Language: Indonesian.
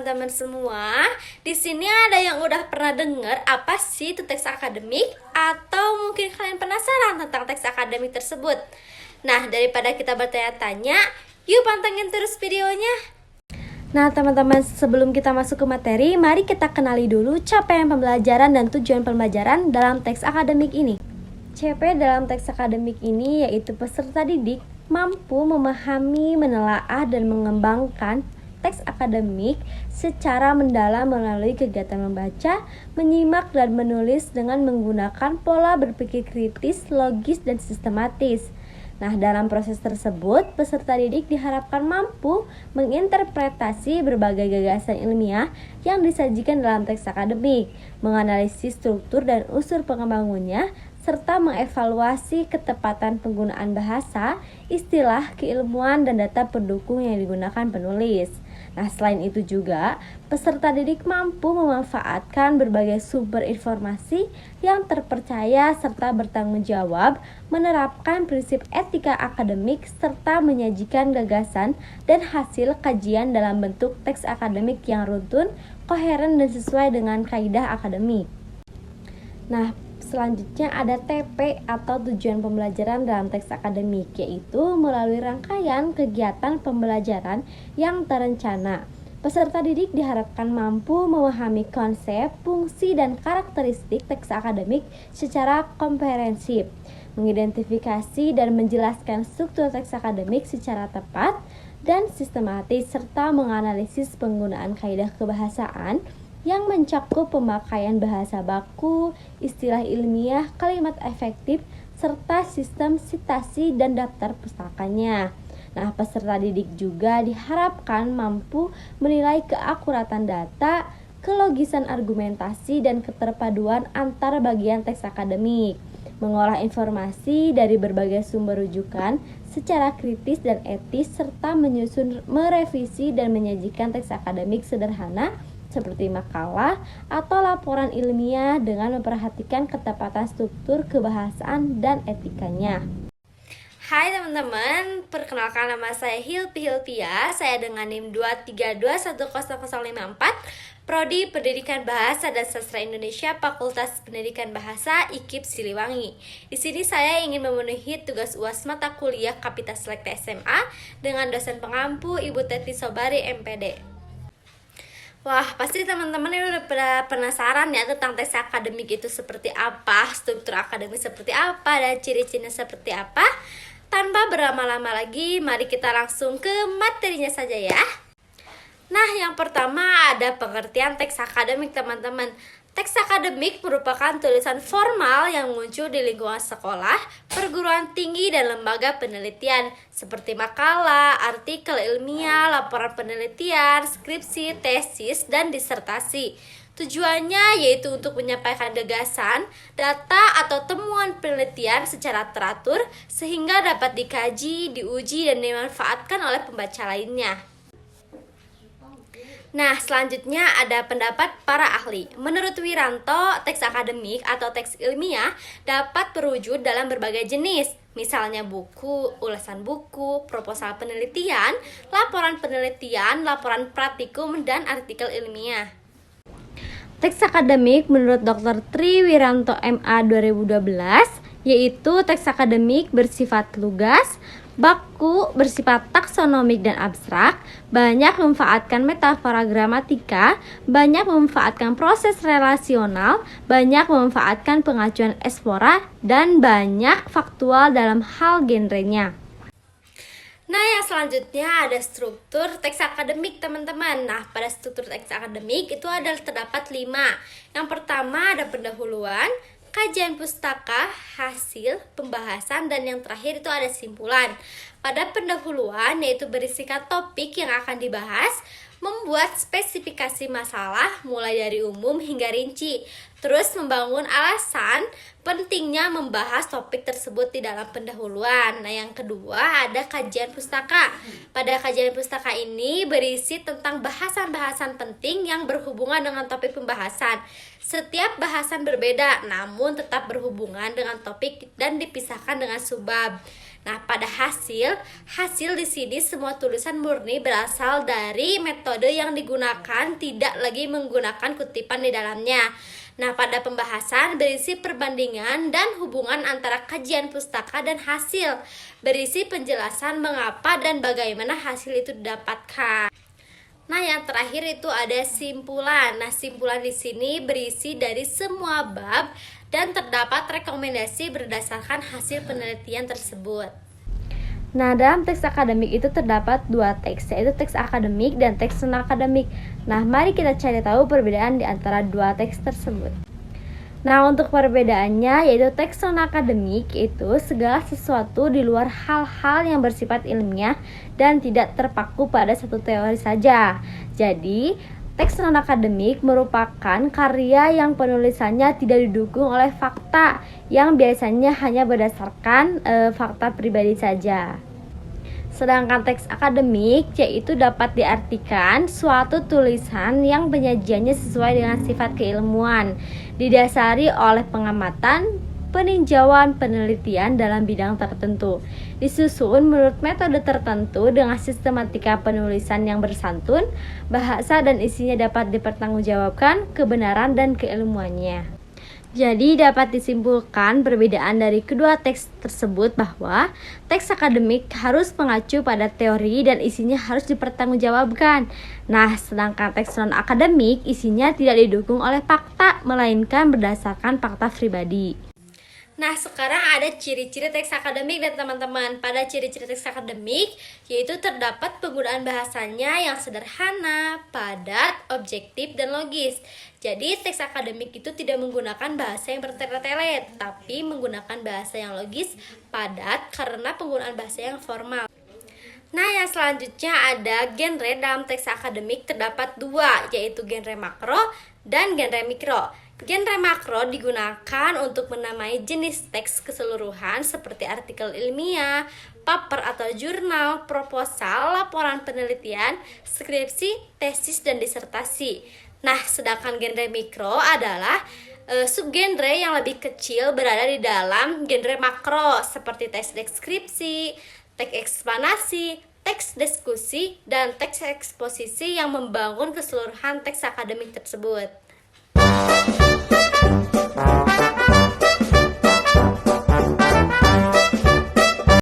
teman-teman semua. Di sini ada yang udah pernah dengar apa sih itu teks akademik, atau mungkin kalian penasaran tentang teks akademik tersebut. Nah, daripada kita bertanya-tanya, yuk pantengin terus videonya. Nah teman-teman, sebelum kita masuk ke materi, mari kita kenali dulu capaian pembelajaran dan tujuan pembelajaran dalam teks akademik ini. CP dalam teks akademik ini yaitu peserta didik mampu memahami, menelaah, dan mengembangkan teks akademik secara mendalam melalui kegiatan membaca, menyimak, dan menulis dengan menggunakan pola berpikir kritis, logis, dan sistematis. Nah, dalam proses tersebut, peserta didik diharapkan mampu menginterpretasi berbagai gagasan ilmiah yang disajikan dalam teks akademik, menganalisis struktur dan unsur pengembangannya, serta mengevaluasi ketepatan penggunaan bahasa, istilah, keilmuan, dan data pendukung yang digunakan penulis. Nah, selain itu juga, peserta didik mampu memanfaatkan berbagai sumber informasi yang terpercaya serta bertanggung jawab, menerapkan prinsip etika akademik, serta menyajikan gagasan dan hasil kajian dalam bentuk teks akademik yang runtun, koheren, dan sesuai dengan kaidah akademik. Nah, selanjutnya ada TP atau tujuan pembelajaran dalam teks akademik, yaitu melalui rangkaian kegiatan pembelajaran yang terencana. Peserta didik diharapkan mampu memahami konsep, fungsi, dan karakteristik teks akademik secara komprehensif, mengidentifikasi dan menjelaskan struktur teks akademik secara tepat dan sistematis, serta menganalisis penggunaan kaidah kebahasaan yang mencakup pemakaian bahasa baku, istilah ilmiah, kalimat efektif, serta sistem sitasi dan daftar pustakanya. Nah, peserta didik juga diharapkan mampu menilai keakuratan data, kelogisan argumentasi, dan keterpaduan antar bagian teks akademik, mengolah informasi dari berbagai sumber rujukan secara kritis dan etis, serta menyusun, merevisi, dan menyajikan teks akademik sederhana seperti makalah atau laporan ilmiah dengan memperhatikan ketepatan struktur kebahasaan dan etikanya. Hai teman-teman, perkenalkan nama saya Hilpia. Saya dengan NIM 232100054, Prodi Pendidikan Bahasa dan Sastra Indonesia, Fakultas Pendidikan Bahasa IKIP Siliwangi. Di sini saya ingin memenuhi tugas UAS mata kuliah Kapita Selekta SMA dengan dosen pengampu Ibu Teti Sobari MPD. Wah, pasti teman-teman ini udah penasaran ya tentang tes akademik itu seperti apa, struktur akademik seperti apa, dan ciri-cirinya seperti apa. Tanpa berlama-lama lagi, mari kita langsung ke materinya saja ya. Nah, yang pertama ada pengertian teks akademik teman-teman. Teks akademik merupakan tulisan formal yang muncul di lingkungan sekolah, perguruan tinggi, dan lembaga penelitian seperti makalah, artikel ilmiah, laporan penelitian, skripsi, tesis, dan disertasi. Tujuannya yaitu untuk menyampaikan gagasan, data, atau temuan penelitian secara teratur sehingga dapat dikaji, diuji, dan dimanfaatkan oleh pembaca lainnya. Nah, selanjutnya ada pendapat para ahli. Menurut Wiranto, teks akademik atau teks ilmiah dapat terwujud dalam berbagai jenis, misalnya buku, ulasan buku, proposal penelitian, laporan penelitian, laporan praktikum, dan artikel ilmiah. Teks akademik menurut Dr. Tri Wiranto MA 2012 yaitu teks akademik bersifat lugas, baku, bersifat taksonomik dan abstrak, banyak memanfaatkan metafora gramatika, banyak memanfaatkan proses relasional, banyak memanfaatkan pengajuan eksplora, dan banyak faktual dalam hal genrenya. Nah, yang selanjutnya ada struktur teks akademik teman-teman. Nah, pada struktur teks akademik itu ada terdapat 5. Yang pertama ada pendahuluan, kajian pustaka, hasil, pembahasan, dan yang terakhir itu ada simpulan. Pada pendahuluan yaitu berisikan topik yang akan dibahas, membuat spesifikasi masalah mulai dari umum hingga rinci, terus membangun alasan pentingnya membahas topik tersebut di dalam pendahuluan. Nah, yang kedua ada kajian pustaka. Pada kajian pustaka ini berisi tentang bahasan-bahasan penting yang berhubungan dengan topik pembahasan. Setiap bahasan berbeda namun tetap berhubungan dengan topik dan dipisahkan dengan subbab. Nah, pada hasil di sini semua tulisan murni berasal dari metode yang digunakan, tidak lagi menggunakan kutipan di dalamnya. Nah, pada pembahasan berisi perbandingan dan hubungan antara kajian pustaka dan hasil, berisi penjelasan mengapa dan bagaimana hasil itu didapatkan. Nah, yang terakhir itu ada simpulan. Nah, simpulan di sini berisi dari semua bab dan terdapat rekomendasi berdasarkan hasil penelitian tersebut. Nah, dalam teks akademik itu terdapat dua teks, yaitu teks akademik dan teks non-akademik. Nah, mari kita cari tahu perbedaan di antara dua teks tersebut. Nah, untuk perbedaannya, yaitu teks non-akademik itu segala sesuatu di luar hal-hal yang bersifat ilmiah dan tidak terpaku pada satu teori saja. Jadi, teks non-akademik merupakan karya yang penulisannya tidak didukung oleh fakta, yang biasanya hanya berdasarkan fakta pribadi saja. Sedangkan teks akademik yaitu dapat diartikan suatu tulisan yang penyajiannya sesuai dengan sifat keilmuan, didasari oleh pengamatan, peninjauan, penelitian dalam bidang tertentu, disusun menurut metode tertentu dengan sistematika penulisan yang bersantun, bahasa dan isinya dapat dipertanggungjawabkan kebenaran dan keilmuannya. Jadi dapat disimpulkan perbedaan dari kedua teks tersebut bahwa teks akademik harus mengacu pada teori dan isinya harus dipertanggungjawabkan. Nah, sedangkan teks non-akademik isinya tidak didukung oleh fakta, melainkan berdasarkan fakta pribadi. Nah, sekarang ada ciri-ciri teks akademik dan teman-teman. Pada ciri-ciri teks akademik, yaitu terdapat penggunaan bahasanya yang sederhana, padat, objektif, dan logis. Jadi, teks akademik itu tidak menggunakan bahasa yang bertele-tele, tapi menggunakan bahasa yang logis, padat, karena penggunaan bahasa yang formal. Nah, yang selanjutnya ada genre dalam teks akademik terdapat dua, yaitu genre makro dan genre mikro. Genre makro digunakan untuk menamai jenis teks keseluruhan seperti artikel ilmiah, paper atau jurnal, proposal, laporan penelitian, skripsi, tesis, dan disertasi. Nah, sedangkan genre mikro adalah subgenre yang lebih kecil berada di dalam genre makro seperti teks deskripsi, teks eksplanasi, teks diskusi, dan teks eksposisi yang membangun keseluruhan teks akademik tersebut.